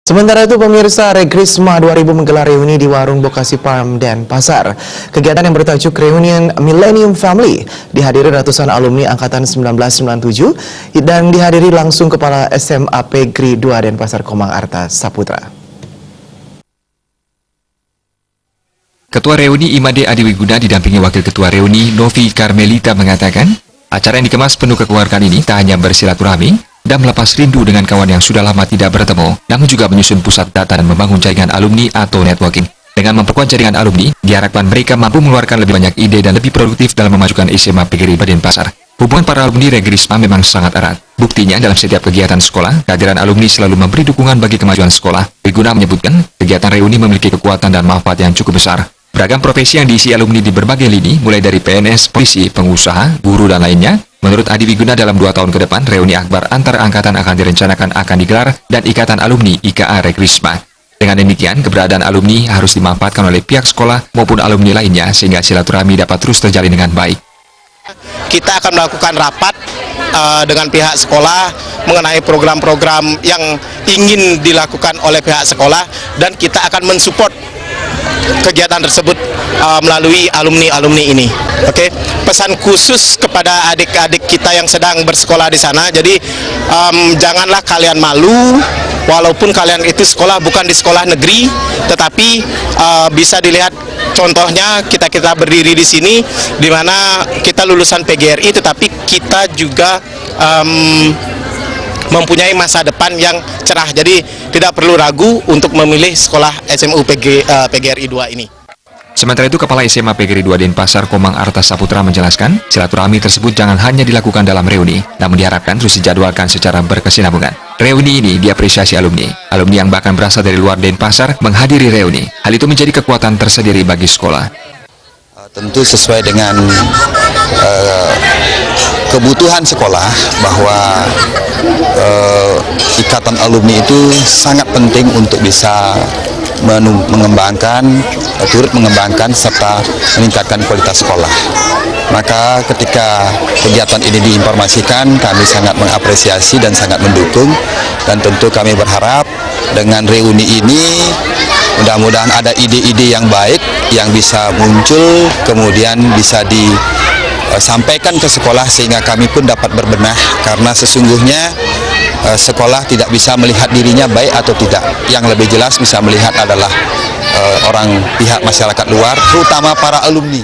Sementara itu, pemirsa, Regrisma 2000 menggelar reuni di Warung Bokasi Farm Denpasar. Kegiatan yang bertajuk Reunion Millennium Family dihadiri ratusan alumni angkatan 1997 dan dihadiri langsung Kepala SMA Pegri 2 Denpasar Komang Arta Saputra. Ketua Reuni Imade Adiwiguna didampingi Wakil Ketua Reuni Novi Carmelita mengatakan, acara yang dikemas penuh kekeluargaan ini tak hanya bersilaturahmi dan melepas rindu dengan kawan yang sudah lama tidak bertemu, namun juga menyusun pusat data dan membangun jaringan alumni atau networking. Dengan memperkuat jaringan alumni, diharapkan mereka mampu mengeluarkan lebih banyak ide dan lebih produktif dalam memajukan SMA Pegri Denpasar. Hubungan para alumni Regrisma memang sangat erat. Buktinya, dalam setiap kegiatan sekolah, kehadiran alumni selalu memberi dukungan bagi kemajuan sekolah. Wiguna menyebutkan, kegiatan reuni memiliki kekuatan dan manfaat yang cukup besar. Beragam profesi yang diisi alumni di berbagai lini, mulai dari PNS, polisi, pengusaha, guru, dan lainnya. Menurut Adiwiguna, dalam 2 tahun ke depan, reuni akbar antar angkatan akan direncanakan akan digelar dan Ikatan Alumni IKA Regrisma. Dengan demikian, keberadaan alumni harus dimanfaatkan oleh pihak sekolah maupun alumni lainnya sehingga silaturahmi dapat terus terjalin dengan baik. Kita akan melakukan rapat dengan pihak sekolah mengenai program-program yang ingin dilakukan oleh pihak sekolah, dan kita akan mensupport kegiatan tersebut melalui alumni ini. Oke, pesan khusus kepada adik-adik kita yang sedang bersekolah di sana. Jadi janganlah kalian malu, walaupun kalian itu sekolah bukan di sekolah negeri, tetapi bisa dilihat contohnya kita berdiri di sini, di mana kita lulusan PGRI, tetapi kita juga mempunyai masa depan yang cerah. Jadi tidak perlu ragu untuk memilih sekolah SMU PGRI 2 ini. Sementara itu, Kepala SMA Pegri 2 Denpasar Komang Arta Saputra menjelaskan, silaturahmi tersebut jangan hanya dilakukan dalam reuni, namun diharapkan terus dijadwalkan secara berkesinambungan. Reuni ini diapresiasi alumni yang bahkan berasal dari luar Denpasar menghadiri reuni. Hal itu menjadi kekuatan tersendiri bagi sekolah. Tentu sesuai dengan kebutuhan sekolah, bahwa ikatan alumni itu sangat penting untuk bisa turut mengembangkan serta meningkatkan kualitas sekolah. Maka ketika kegiatan ini diinformasikan, kami sangat mengapresiasi dan sangat mendukung, dan tentu kami berharap dengan reuni ini mudah-mudahan ada ide-ide yang baik yang bisa muncul, kemudian bisa disampaikan ke sekolah sehingga kami pun dapat berbenah, karena sesungguhnya sekolah tidak bisa melihat dirinya baik atau tidak. Yang lebih jelas bisa melihat adalah orang pihak masyarakat luar, terutama para alumni.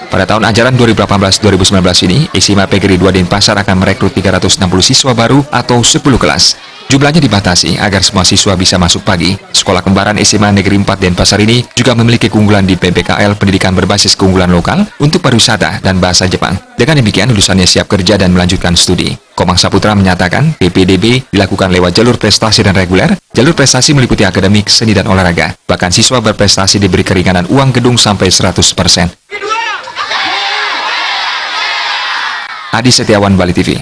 Pada tahun ajaran 2018-2019 ini, SMA Pegri 2 Denpasar akan merekrut 360 siswa baru atau 10 kelas. Jumlahnya dibatasi agar semua siswa bisa masuk pagi. Sekolah kembaran SMA Negeri 4 Denpasar ini juga memiliki keunggulan di PPKL pendidikan berbasis keunggulan lokal untuk pariwisata dan bahasa Jepang. Dengan demikian, lulusannya siap kerja dan melanjutkan studi. Komang Saputra menyatakan PPDB dilakukan lewat jalur prestasi dan reguler. Jalur prestasi meliputi akademik, seni, dan olahraga. Bahkan siswa berprestasi diberi keringanan uang gedung sampai 100%. Adi Setiawan, Bali TV.